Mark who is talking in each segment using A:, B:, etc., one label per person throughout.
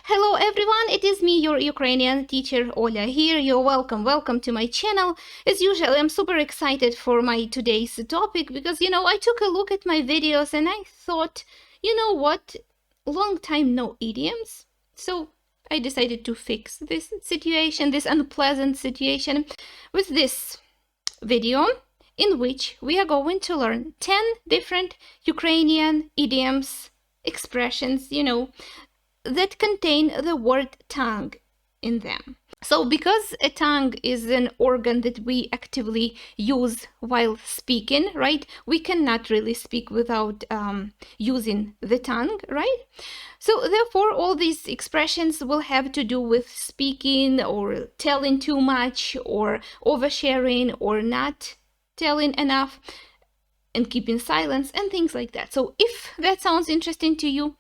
A: Hello everyone, it is me, your Ukrainian teacher Oля here. You're welcome to my channel. As usual, I'm super excited for my today's topic because, I took a look at my videos and I thought, you know what, long time no idioms. So I decided to fix this situation, this unpleasant situation, with this video in which we are going to learn 10 different Ukrainian idioms, expressions, that contain the word tongue in them. So because a tongue is an organ that we actively use while speaking, right? We cannot really speak without using the tongue, right? So therefore, all these expressions will have to do with speaking or telling too much or oversharing or not telling enough and keeping silence and things like that. So if that sounds interesting to you,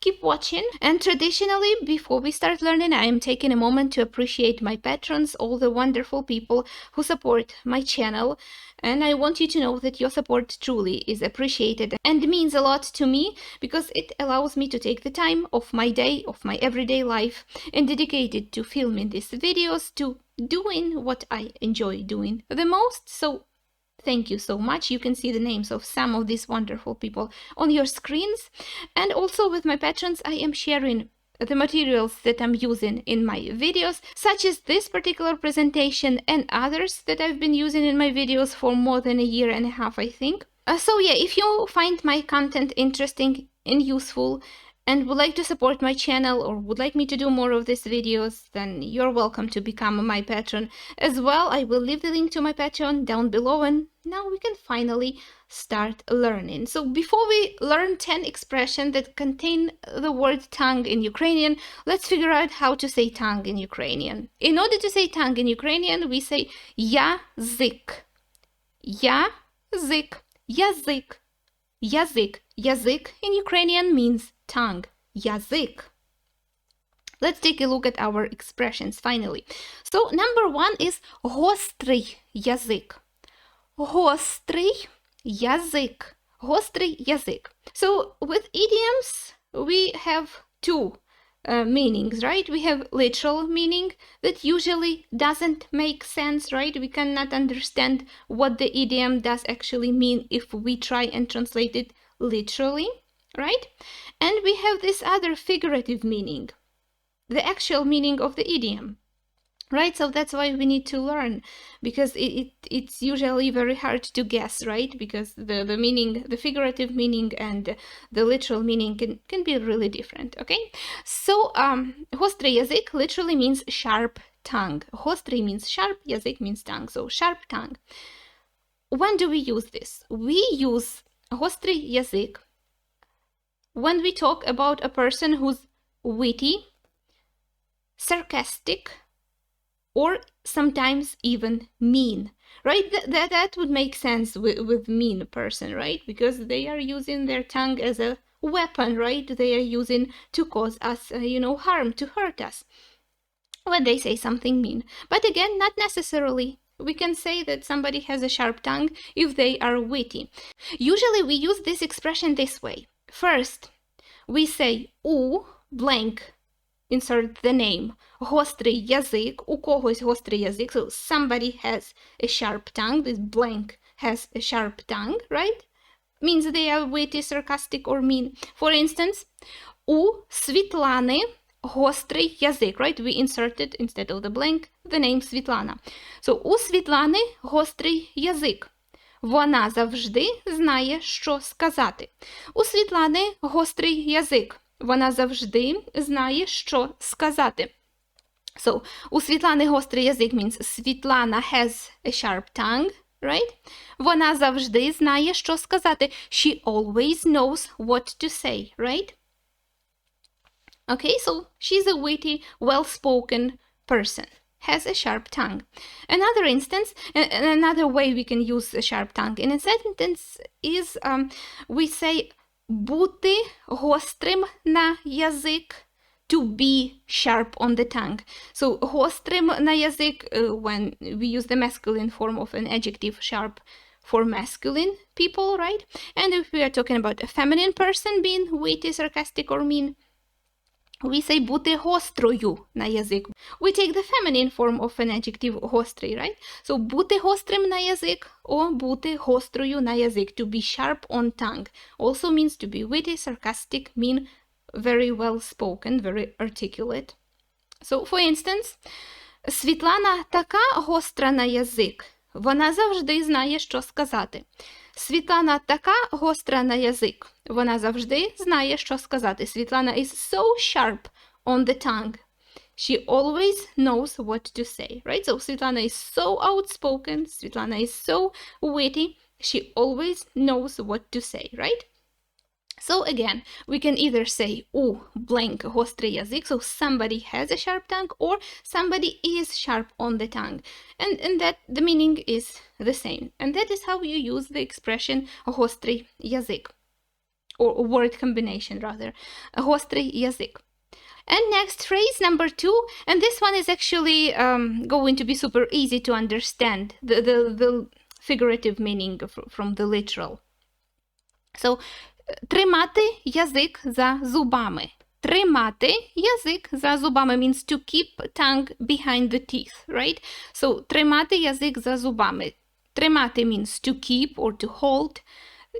A: keep watching. And traditionally, before we start learning, I am taking a moment to appreciate my patrons, all the wonderful people who support my channel. And I want you to know that your support truly is appreciated and means a lot to me because it allows me to take the time of my day, of my everyday life, and dedicate it to filming these videos, to doing what I enjoy doing the most. So thank you so much. You can see the names of some of these wonderful people on your screens. And also with my patrons, I am sharing the materials that I'm using in my videos, such as this particular presentation and others that I've been using in my videos for more than a year and a half, I think. So yeah, if you find my content interesting and useful, and would like to support my channel or would like me to do more of these videos, then you're welcome to become my patron as well. I will leave the link to my Patreon down below, and now we can finally start learning. So before we learn 10 expressions that contain the word tongue in Ukrainian, let's figure out how to say tongue in Ukrainian. In order to say tongue in Ukrainian, we say ЯЗИК. ЯЗИК. ЯЗИК. ЯЗИК. ЯЗИК in Ukrainian means tongue. ЯЗИК. Let's take a look at our expressions finally. So number one is гострий язик. Гострий язик. Гострий язик. So with idioms, we have two meanings, right? We have literal meaning that usually doesn't make sense, right? We cannot understand what the idiom does actually mean if we try and translate it literally, right? And we have this other figurative meaning, the actual meaning of the idiom, right? So that's why we need to learn, because it's usually very hard to guess, right? Because the meaning, the figurative meaning and the literal meaning can be really different, okay? So гострий язик literally means sharp tongue. Гострий means sharp, язик means tongue, so sharp tongue. When do we use this? We use гострий язик when we talk about a person who's witty, sarcastic, or sometimes even mean, right? That would make sense with mean person, right? Because they are using their tongue as a weapon, right? They are using to cause us, harm, to hurt us when they say something mean. But again, not necessarily. We can say that somebody has a sharp tongue if they are witty. Usually we use this expression this way. First, we say у blank, insert the name, гострий язик, у когось гострий язик, so somebody has a sharp tongue, this blank has a sharp tongue, right? Means they are witty, sarcastic, or mean. For instance, у Світлани гострий язик, right? We inserted, instead of the blank, the name Світлана. So, у Світлани гострий язик. Вона завжди знає, що сказати. У Світлани гострий язик. Вона завжди знає, що сказати. So, у Світлани гострий язик means Світлана has a sharp tongue, right? Вона завжди знає, що сказати. She always knows what to say, right? Okay, so she's a witty, well-spoken person. Has a sharp tongue. Another instance, another way we can use a sharp tongue in a sentence is we say бути гострим на язик, to be sharp on the tongue. So гострим на язик, when we use the masculine form of an adjective sharp for masculine people, right? And if we are talking about a feminine person being witty, sarcastic, or mean, We say бути гострою на язик. We take the feminine form of an adjective гострий, right? So бути гострим на язик or бути гострою на язик. To be sharp on tongue also means to be witty, sarcastic, mean very well spoken, very articulate. So, for instance, Світлана така гостра на язик. Вона завжди знає, що сказати. Світлана така гостра на язик. Вона завжди знає, що сказати. Світлана is so sharp on the tongue. She always knows what to say, right? So Svetlana is so outspoken. Svetlana is so witty. She always knows what to say, right? So again, we can either say у blank гострий язик, so somebody has a sharp tongue, or somebody is sharp on the tongue. And that the meaning is the same. And that is how you use the expression гострий язик, or word combination rather, гострий язик. And next phrase, number 2, and this one is actually going to be super easy to understand, the figurative meaning from the literal. So, тримати язик за зубами. Тримати язик за зубами means to keep tongue behind the teeth, right? So, тримати язик за зубами. Тримати means to keep or to hold.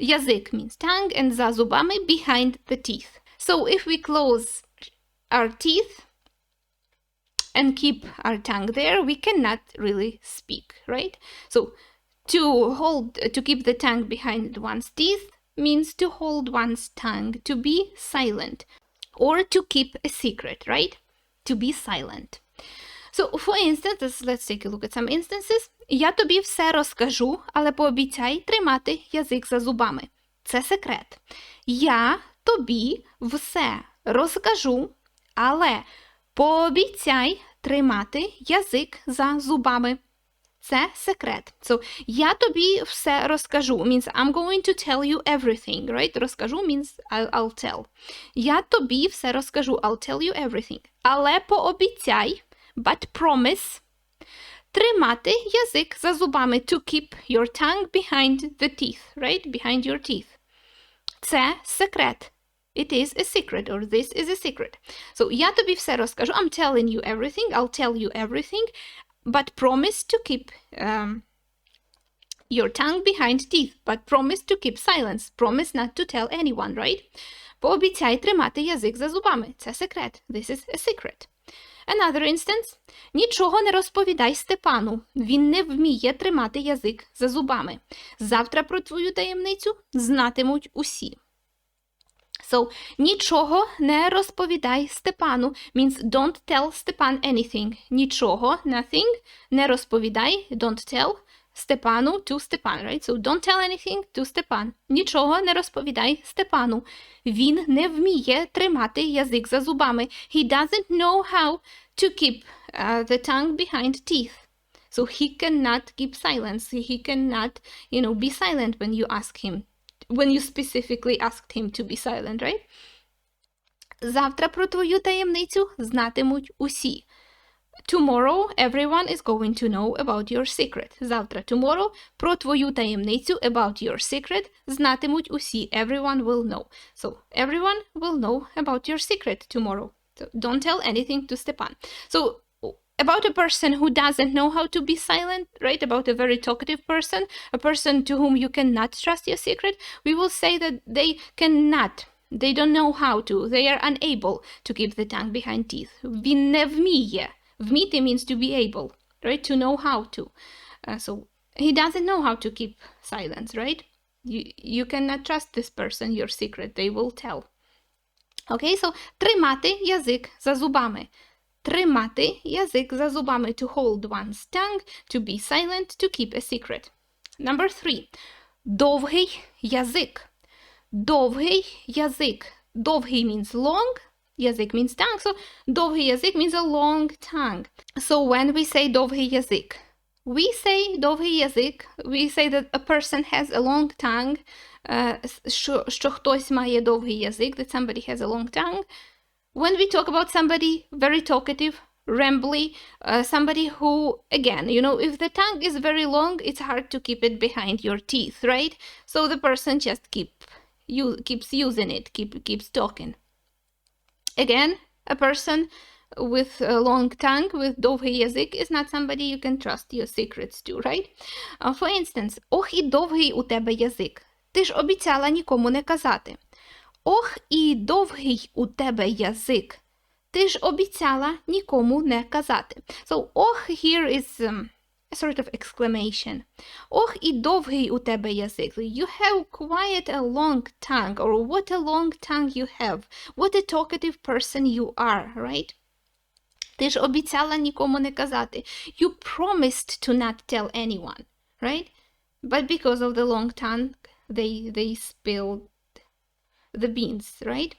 A: Язик means tongue, and за зубами behind the teeth. So, if we close our teeth and keep our tongue there, we cannot really speak, right? So, to keep the tongue behind one's teeth means to hold one's tongue, to be silent, or to keep a secret, right? To be silent. So, for instance, let's take a look at some instances. Я тобі все розкажу, але пообіцяй тримати язик за зубами. Це секрет. Я тобі все розкажу, але пообіцяй тримати язик за зубами. Це секрет. So, я тобі все розкажу means I'm going to tell you everything, right? Розкажу means I'll tell. Я тобі все розкажу, I'll tell you everything. Але пообіцяй, but promise, тримати язик за зубами, to keep your tongue behind the teeth, right? Behind your teeth. Це секрет. It is a secret, or this is a secret. So, я тобі все розкажу, I'm telling you everything, I'll tell you everything, but promise to keep your tongue behind teeth, but promise to keep silence, promise not to tell anyone, right? Пообіцяй тримати язик за зубами. Це секрет. This is a secret. Another instance. Нічого не розповідай Степану. Він не вміє тримати язик за зубами. Завтра про твою таємницю знатимуть усі. So, нічого не розповідай Степану means don't tell Степан anything. Нічого, nothing, не розповідай, don't tell Степану to Степан, right? So, don't tell anything to Степан. Нічого не розповідай Степану. Він не вміє тримати язик за зубами. He doesn't know how to keep the tongue behind teeth. So, he cannot keep silence. He cannot, be silent when you ask him. When you specifically asked him to be silent, right? Завтра про твою таємницю знатимуть усі. Tomorrow, everyone is going to know about your secret. Завтра, tomorrow, про твою таємницю, about your secret, знатимуть усі. Everyone will know. So, everyone will know about your secret tomorrow. So, don't tell anything to Stepan. So, about a person who doesn't know how to be silent, right? About a very talkative person, a person to whom you cannot trust your secret, we will say that they don't know how to, they are unable to keep the tongue behind teeth. Він не вміє. Вміти means to be able, right? To know how to. So he doesn't know how to keep silence, right? You cannot trust this person, your secret, they will tell. Okay, so тримати язик за зубами. Тримати язик за зубами, to hold one's tongue, to be silent, to keep a secret. Number 3. Довгий язик. Довгий язик. Довгий means long, язик means tongue, so довгий язик means a long tongue. So when we say довгий язик, we say довгий язик, we say that a person has a long tongue, що хтось має довгий язик, that somebody has a long tongue. When we talk about somebody very talkative, rambly, somebody who, again, if the tongue is very long, it's hard to keep it behind your teeth, right? So the person just keeps using it, keeps talking. Again, A person with a long tongue, with довгий язик, is not somebody you can trust your secrets to, right? For instance, ох і довгий у тебе язик. Ти ж обіцяла нікому не казати. Ох і довгий у тебе язик. Ти ж обіцяла нікому не казати. So, ох here is a sort of exclamation. Ох і довгий у тебе язик. You have quite a long tongue, or what a long tongue you have. What a talkative person you are, right? Ти ж обіцяла нікому не казати. You promised to not tell anyone, right? But because of the long tongue, they spilled the beans, right?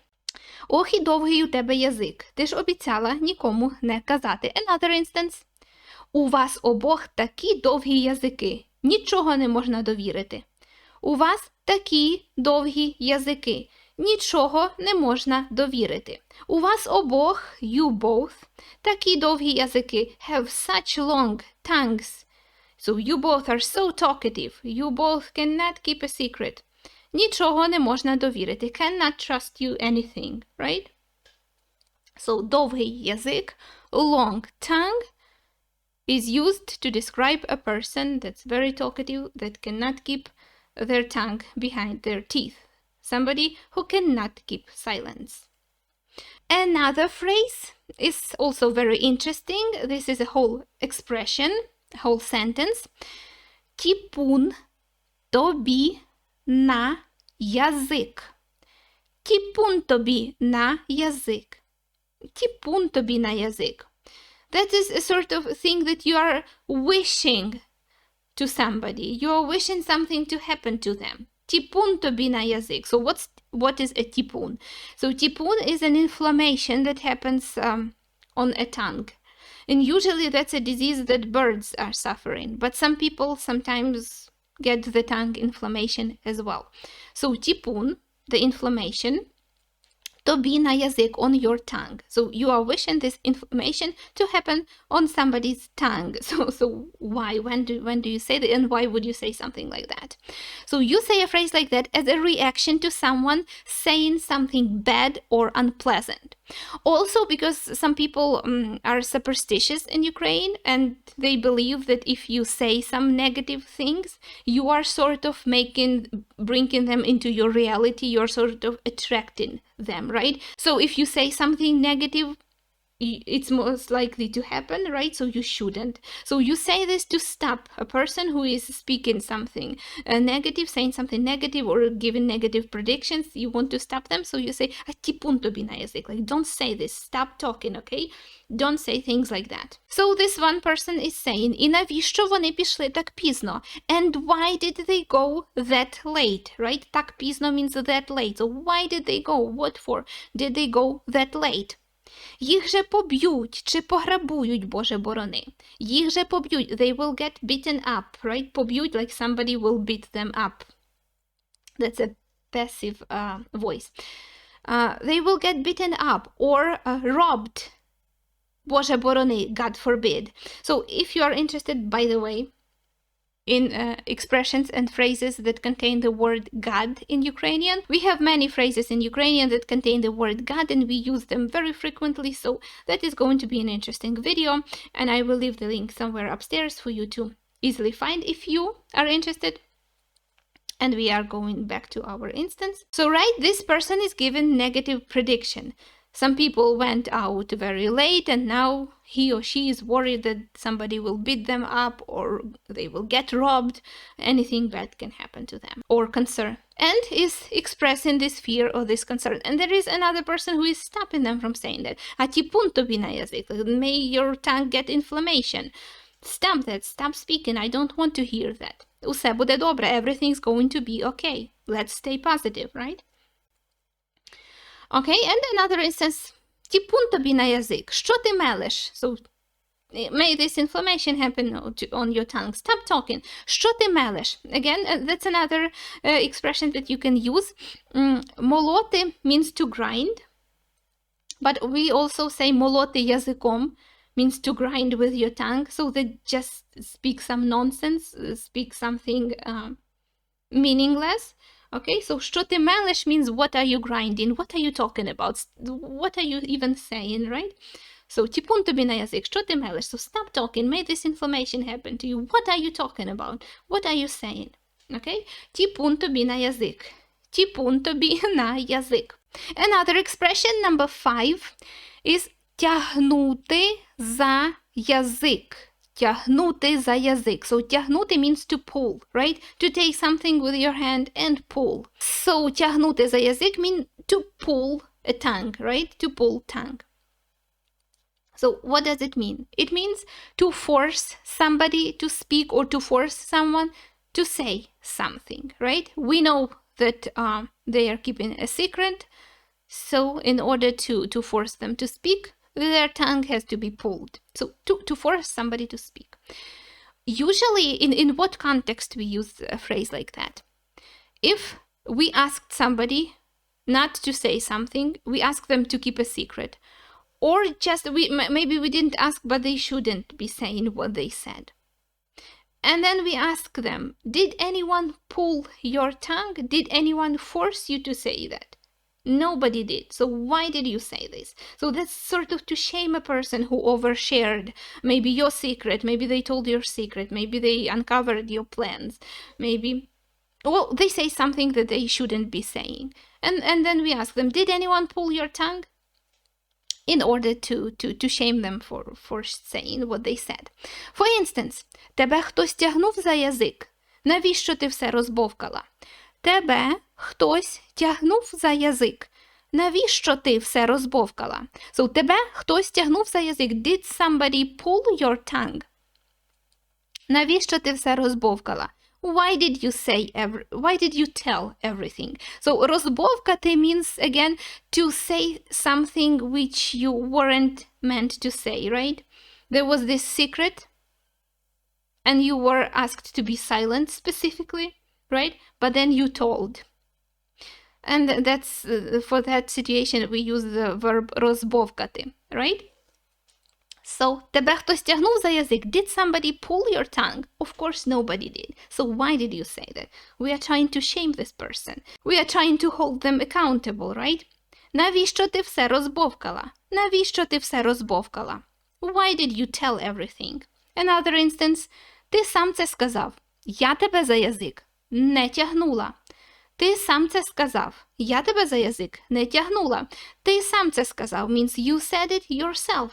A: Ох і довгий у тебе язик. Ти ж обіцяла нікому не казати. Another instance. У вас обох такі довгі язики. Нічого не можна довірити. У вас такі довгі язики. Нічого не можна довірити. У вас обох, you both, такі довгі язики. Have such long tongues. So you both are so talkative. You both cannot keep a secret. Нічого не можна довірити. Cannot trust you anything, right? So довгий язик, long tongue, is used to describe a person that's very talkative, that cannot keep their tongue behind their teeth. Somebody who cannot keep silence. Another phrase is also very interesting. This is a whole expression, a whole sentence. Тіпун тобі на язик. Тіпун тобі на язик. Тіпун тобі на язик. That is a sort of thing that you are wishing to somebody. You are wishing something to happen to them. Тіпун тобі на язик. So what is a тіпун? So тіпун is an inflammation that happens on a tongue. And usually that's a disease that birds are suffering. But some people sometimes get the tongue inflammation as well. So тіпун, the inflammation, тобі на язик, on your tongue. So you are wishing this inflammation to happen on somebody's tongue. So why? When do you say that? And why would you say something like that? So you say a phrase like that as a reaction to someone saying something bad or unpleasant. Also because some people are superstitious in Ukraine, and they believe that if you say some negative things, you are sort of bringing them into your reality, you're sort of attracting them, right? So if you say something negative, it's most likely to happen, right? So you shouldn't. So you say this to stop a person who is speaking something negative, saying something negative or giving negative predictions. You want to stop them, so you say тіпун тобі на язик. Like, don't say this, stop talking, okay? Don't say things like that. So this one person is saying, і навіщо вони пішли так пізно? And why did they go that late, right? Так пізно means that late. So why did they go? What for did they go that late? Їх же поб'ють чи пограбують, Боже борони. Їх же поб'ють. They will get beaten up, right? Поб'ють, like somebody will beat them up. That's a passive voice. They will get beaten up or robbed. Боже борони, God forbid. So if you are interested, by the way, in expressions and phrases that contain the word God in Ukrainian. We have many phrases in Ukrainian that contain the word God, and we use them very frequently, so that is going to be an interesting video, and I will leave the link somewhere upstairs for you to easily find if you are interested. And we are going back to our instance. So right, this person is given negative prediction. Some people went out very late, and now he or she is worried that somebody will beat them up or they will get robbed. Anything bad can happen to them, or concern, and is expressing this fear or this concern. And there is another person who is stopping them from saying that. тіпун тобі на язик. May your tongue get inflammation. Stop that. Stop speaking. I don't want to hear that. Усе буде добре. Everything's going to be okay. Let's stay positive, right? Okay, and another instance, тіпун тобі на язик. Що ти мелеш? So, may this inflammation happen on your tongue. Stop talking. Що ти мелеш? Again, that's another expression that you can use. Молоти means to grind. But we also say молоти язиком means to grind with your tongue. So they just speak some nonsense, speak something meaningless. Okay, so що ти мелиш means what are you grinding, what are you talking about, what are you even saying, right? So, тіпун тобі на язик, що ти мелиш? So, stop talking, may this inflammation happen to you. What are you talking about? What are you saying? Okay? Тіпун тобі на язик. Тіпун тобі на язик. Another expression, number 5, is тягнути за язик. Тягнути за язик. So, тягнути means to pull, right? To take something with your hand and pull. So, тягнути за язик means to pull a tongue, right? To pull tongue. So, what does it mean? It means to force somebody to speak or to force someone to say something, right? We know that they are keeping a secret. So, in order to force them to speak, their tongue has to be pulled. So, to force somebody to speak. Usually, in what context we use a phrase like that? If we asked somebody not to say something, we ask them to keep a secret. Or just, maybe we didn't ask, but they shouldn't be saying what they said. And then we ask them, did anyone pull your tongue? Did anyone force you to say that? Nobody did. So why did you say this? So that's sort of to shame a person who overshared maybe your secret. Maybe they told your secret. Maybe they uncovered your plans. Maybe, well, they say something that they shouldn't be saying. And then we ask them, did anyone pull your tongue? In order to shame them for saying what they said. For instance, тебе хтось тягнув за язик. Навіщо ти все розбовкала? Тебе хтось тягнув за язик. Навіщо ти все розбовкала? So, тебе хтось тягнув за язик. Did somebody pull your tongue? Навіщо ти все розбовкала? Why did you tell everything? So, розбовкати means, again, to say something which you weren't meant to say, right? There was this secret, and you were asked to be silent specifically, right? But then you told. And that's, for that situation, we use the verb розбовкати, right? So, тебе хтось тягнув за язик. Did somebody pull your tongue? Of course, nobody did. So, why did you say that? We are trying to shame this person. We are trying to hold them accountable, right? Навіщо ти все розбовкала? Навіщо ти все розбовкала? Why did you tell everything? Another instance. Ти сам це сказав. Я тебе за язик не тягнула. Ти сам це сказав. Я тебе за язик не тягнула. Ти сам це сказав means you said it yourself.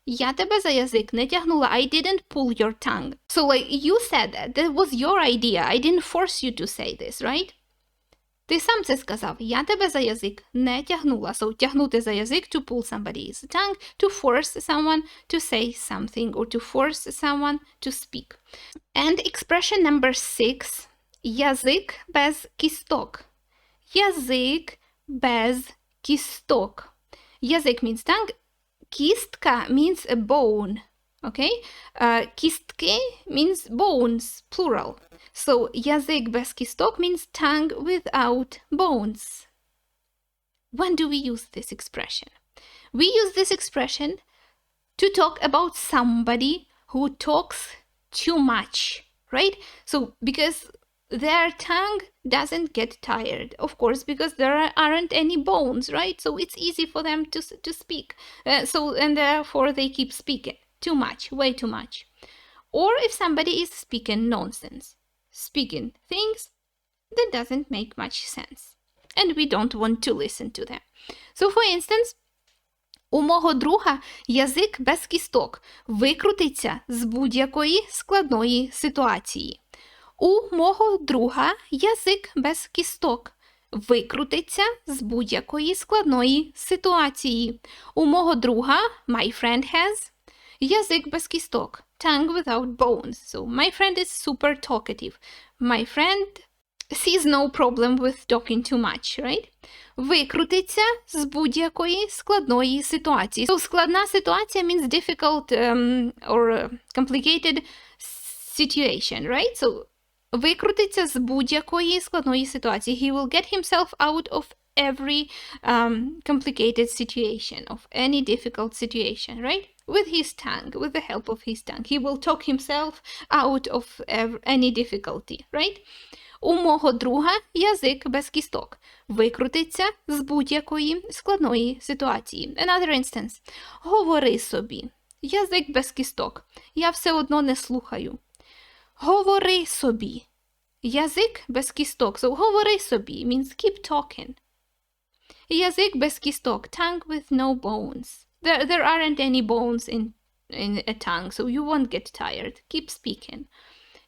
A: Я тебе за язик не тягнула. I didn't pull your tongue. So, like, you said that. That was your idea. I didn't force you to say this, right? Ти сам це сказав. Я тебе за язик не тягнула. So, тягнути за язик, to pull somebody's tongue, to force someone to say something, or to force someone to speak. And expression number 6. Язик без кісток. Язик без кісток. Язик means tongue. Кістка means a bone, okay? Кістки means bones, plural. So, язик без кісток means tongue without bones. When do we use this expression? We use this expression to talk about somebody who talks too much, right? So, because their tongue doesn't get tired, of course, because there aren't any bones, right? So it's easy for them to speak. And therefore they keep speaking too much, way too much. Or if somebody is speaking nonsense, speaking things that doesn't make much sense, and we don't want to listen to them. So, for instance, у мого друга язик без кісток викрутиться з будь-якої складної ситуації. У мого друга язик без кісток викрутиться з будь-якої складної ситуації. У мого друга, my friend has, язик без кісток, tongue without bones. So, my friend is super talkative. My friend sees no problem with talking too much, right? Викрутиться з будь-якої складної ситуації. So, складна ситуація means difficult or complicated situation, right? So, викрутиться з будь-якої складної ситуації. He will get himself out of every complicated situation, of any difficult situation, right? With his tongue, with the help of his tongue. He will talk himself out of any difficulty, right? У мого друга язик без кісток. Викрутиться з будь-якої складної ситуації. Another instance. Говори собі. Язик без кісток. Я все одно не слухаю. Говори собі. Язик без кісток. So говори собі means keep talking. Язик без кісток. Tongue with no bones. There aren't any bones in a tongue, so you won't get tired. Keep speaking.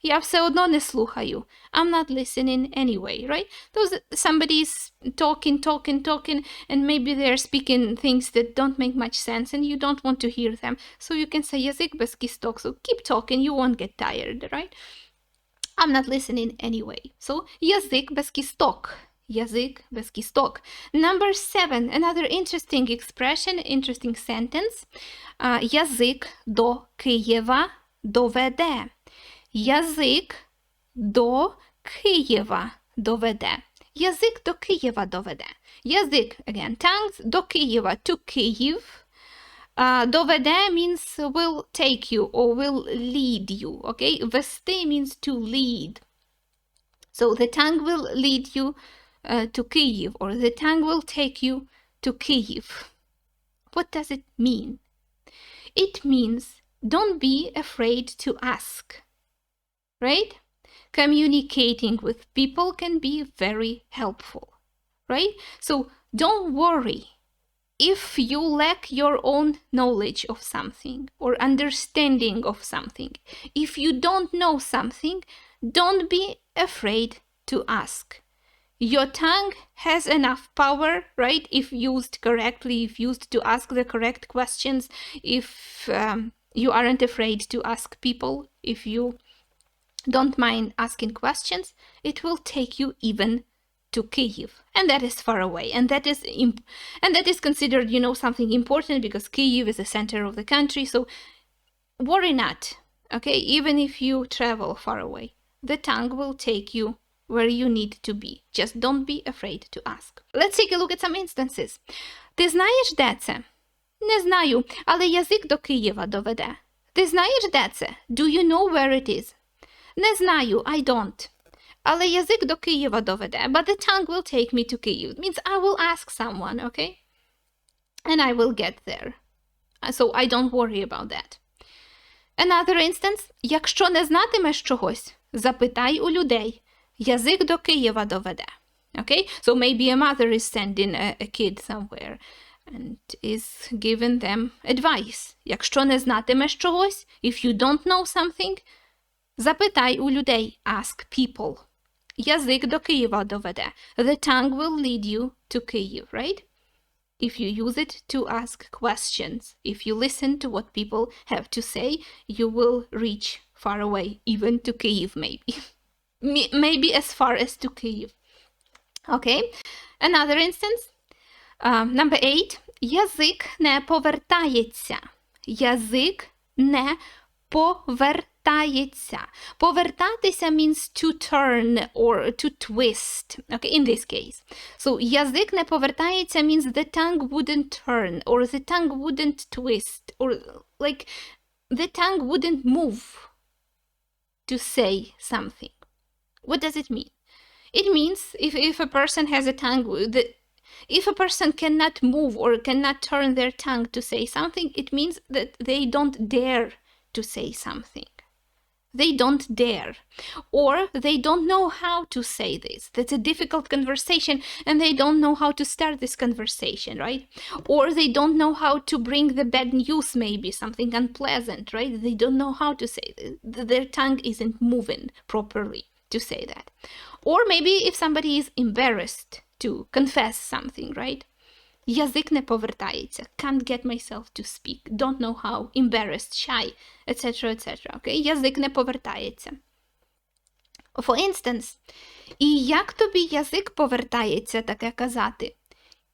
A: Я все одно не слухаю. I'm not listening anyway, right? Somebody's talking, and maybe they're speaking things that don't make much sense, and you don't want to hear them. So you can say язик без кісток. So keep talking, you won't get tired, right? I'm not listening anyway. So язик без кісток. Язик без кісток. Number 7, another interesting expression, interesting sentence. Язик до Києва доведе. Язик до Києва доведе. Язик до Києва доведе. Язик, again, tongues, до Києва, to Kyiv. Доведе means will take you or will lead you, okay? Вести means to lead. So the tongue will lead you to Kyiv, or the tongue will take you to Kyiv. What does it mean? It means don't be afraid to ask, right? Communicating with people can be very helpful, right? So don't worry if you lack your own knowledge of something or understanding of something. If you don't know something, don't be afraid to ask. Your tongue has enough power, right? If used correctly, if used to ask the correct questions, if you aren't afraid to ask people, if you don't mind asking questions, it will take you even to Kyiv, and that is far away, and that is considered, you know, something important because Kyiv is the center of the country. So worry not, okay? Even if you travel far away, the tongue will take you where you need to be. Just don't be afraid to ask. Let's take a look at some instances. Ти знаєш, де це? Не знаю, але язик до Києва доведе. Ти знаєш, де це? Do you know where it is? Не знаю, I don't. Але язик до Києва доведе. But the tongue will take me to Kyiv. It means I will ask someone, okay? And I will get there. So I don't worry about that. Another instance. Якщо не знатимеш чогось, запитай у людей. Язик до Києва доведе. Okay? So maybe a mother is sending a kid somewhere and is giving them advice. Якщо не знатимеш чогось, if you don't know something, запитай у людей. Ask people. Язик до Києва доведе. The tongue will lead you to Kyiv, right? If you use it to ask questions, if you listen to what people have to say, you will reach far away, even to Kyiv maybe. Maybe as far as to Kyiv. Okay? Another instance. Number 8. Язик не повертається. Язик не повертається. Повертатися means to turn or to twist. Okay, in this case. So, язик не повертається means the tongue wouldn't turn or the tongue wouldn't twist or like the tongue wouldn't move to say something. What does it mean? It means if a person has a tongue, if a person cannot move or cannot turn their tongue to say something, it means that they don't dare to say something. They don't dare. Or they don't know how to say this. That's a difficult conversation and they don't know how to start this conversation, right? Or they don't know how to bring the bad news, maybe something unpleasant, right? They don't know how to say this. Their tongue isn't moving properly to say that. Or maybe if somebody is embarrassed to confess something, right? Язик не повертається. Can't get myself to speak. Don't know how. Embarrassed, shy, etc., etc. Okay? Язик не повертається. For instance, і як тобі язик повертається таке казати?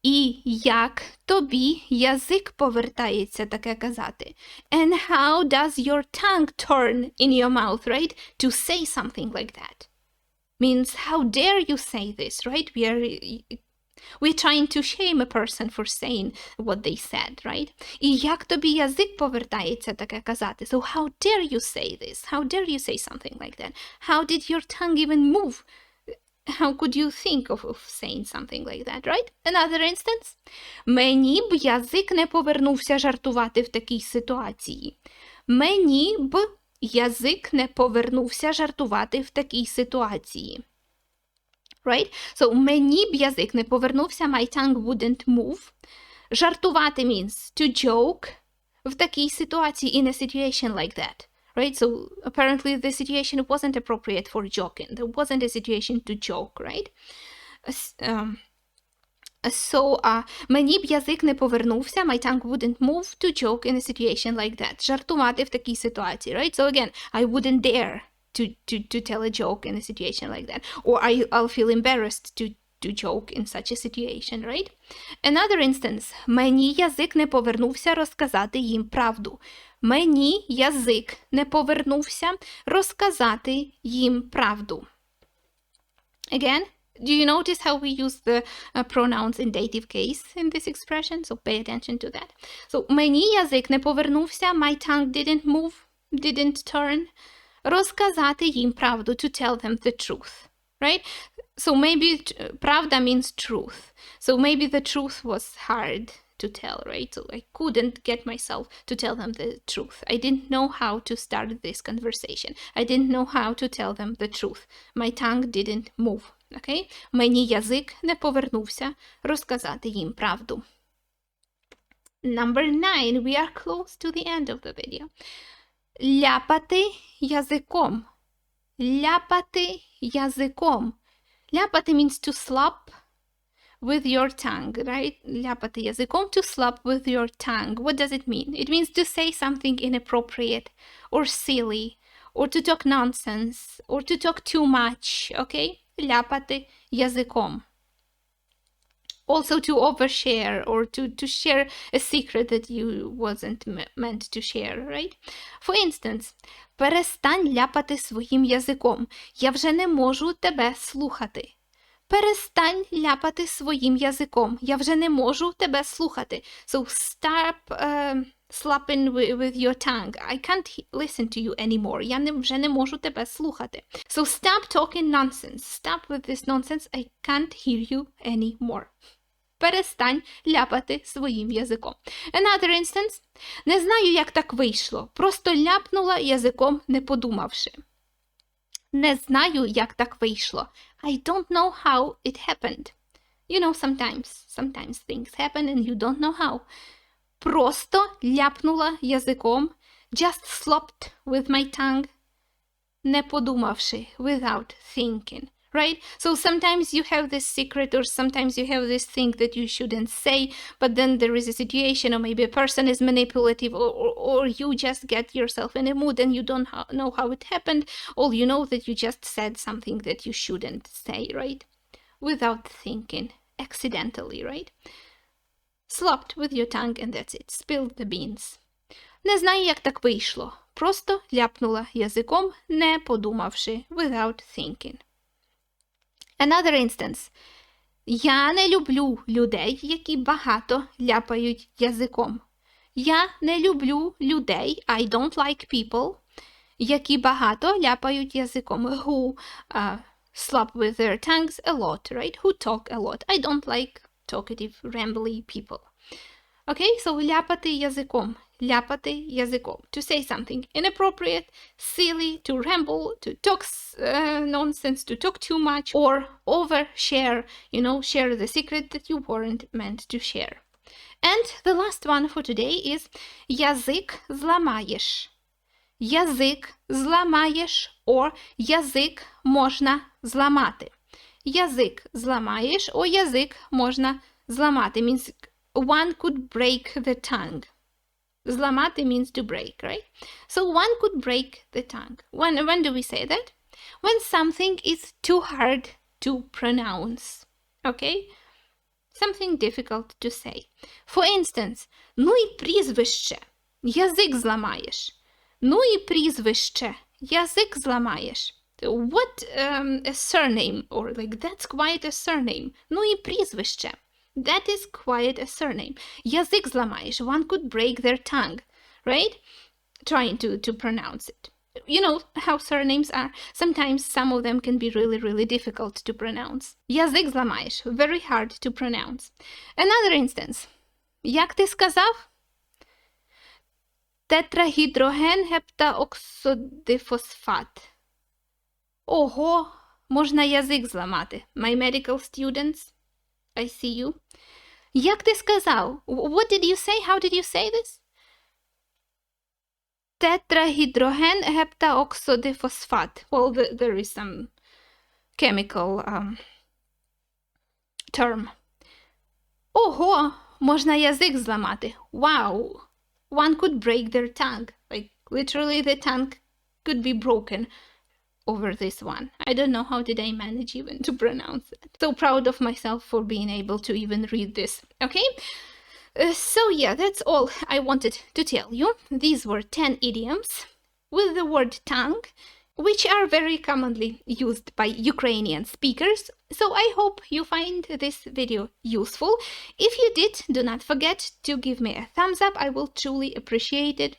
A: І як тобі язик повертається таке казати? And how does your tongue turn in your mouth, right? To say something like that. Means how dare you say this, right? We're trying to shame a person for saying what they said, right? І як тобі язик повертається таке казати? So how dare you say this? How dare you say something like that? How did your tongue even move How could you think of saying something like that, right? Another instance. Мені б язик не повернувся жартувати в такій ситуації. Мені б язик не повернувся жартувати в такій ситуації. Right? So, мені б язик не повернувся, my tongue wouldn't move. Жартувати means to joke в такій ситуації, in a situation like that. Right? So, apparently the situation wasn't appropriate for joking. There wasn't a situation to joke, right? Мені б язик не повернувся, my tongue wouldn't move to joke in a situation like that. Жартувати в такій ситуації, right? So again, I wouldn't dare to tell a joke in a situation like that. Or I'll feel embarrassed to joke in such a situation, right? Another instance. Мені язик не повернувся розказати їм правду. Мені язик не повернувся розказати їм правду. Again, do you notice how we use the pronouns in dative case in this expression? So pay attention to that. So, мені язик не повернувся, my tongue didn't move, didn't turn. Розказати їм правду, to tell them the truth, right? So maybe правда means truth. So maybe the truth was hard to tell, right? So I couldn't get myself to tell them the truth. I didn't know how to start this conversation. I didn't know how to tell them the truth. My tongue didn't move, okay? Мені язик не повернувся розказати їм правду. Number 9, we are close to the end of the video. Ляпати язиком. Ляпати язиком. Ляпати means to slap with your tongue, right? Ляпати язиком, to slap with your tongue. What does it mean? It means to say something inappropriate or silly or to talk nonsense or to talk too much, okay? Ляпати язиком. Also to overshare or to share a secret that you wasn't meant to share, right? For instance, перестань ляпати своїм язиком. Я вже не можу тебе слухати. Перестань ляпати своїм язиком. Я вже не можу тебе слухати. So stop slapping with your tongue. I can't listen to you anymore. Я вже не можу тебе слухати. So stop talking nonsense. Stop with this nonsense. I can't hear you anymore. Перестань ляпати своїм язиком. Another instance. Не знаю, як так вийшло. Просто ляпнула язиком, не подумавши. Не знаю, як так вийшло. I don't know how it happened. You know, sometimes things happen and you don't know how. Просто ляпнула язиком. Just slopped with my tongue. Не подумавши. Without thinking. Right? So sometimes you have this secret or sometimes you have this thing that you shouldn't say, but then there is a situation or maybe a person is manipulative or you just get yourself in a mood and you don't know how it happened. All you know that you just said something that you shouldn't say, right? Without thinking, accidentally, right? Slopped with your tongue and that's it. Spilled the beans. Не знаю, як так вийшло. Просто ляпнула язиком, не подумавши, without thinking. Another instance. Я не люблю людей, які багато ляпають язиком. Я не люблю людей, I don't like people, які багато ляпають язиком. Who slap with their tongues a lot, right? Who talk a lot. I don't like talkative, rambly people. Okay, so ляпати язиком. Ляпати язиком. To say something inappropriate, silly, to ramble, to talk nonsense, to talk too much, or overshare, share the secret that you weren't meant to share. And the last one for today is язик зламаєш. Язик зламаєш, or язик можна зламати. Язик зламаєш, or язик можна зламати. Means one could break the tongue. Зламати means to break, right? So one could break the tongue. When do we say that? When something is too hard to pronounce, okay? Something difficult to say. For instance, ну і прізвище, язик зламаєш. Ну і прізвище, язик зламаєш. What a surname, or like that's quite a surname. Ну і прізвище. That is quite a surname. Язик зламаєш. One could break their tongue, right? Trying to pronounce it. you know how surnames are. Sometimes some of them can be really, really difficult to pronounce. Язик зламаєш. Very hard to pronounce. Another instance. Як ти сказав? Тетрагідроген гептаоксидифосфат. Ого, можна язик зламати. My medical students, I see you. Як ти сказав? What did you say? How did you say this? Tetrahydrogen heptaoxidifosfat. Well, there is some chemical term. Ого, можна язик зламати. Wow. One could break their tongue. Like, literally the tongue could be broken over this one. I don't know how did I manage even to pronounce it. So proud of myself for being able to even read this. Okay? So yeah, that's all I wanted to tell you. These were 10 idioms with the word tongue, which are very commonly used by Ukrainian speakers. So I hope you find this video useful. If you did, do not forget to give me a thumbs up. I will truly appreciate it.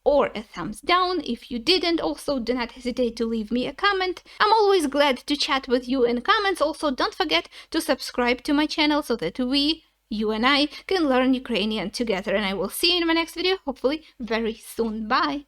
A: Or a thumbs down. If you didn't, also do not hesitate to leave me a comment. I'm always glad to chat with you in comments. Also, don't forget to subscribe to my channel so that you and I can learn Ukrainian together. And I will see you in my next video, hopefully very soon. Bye!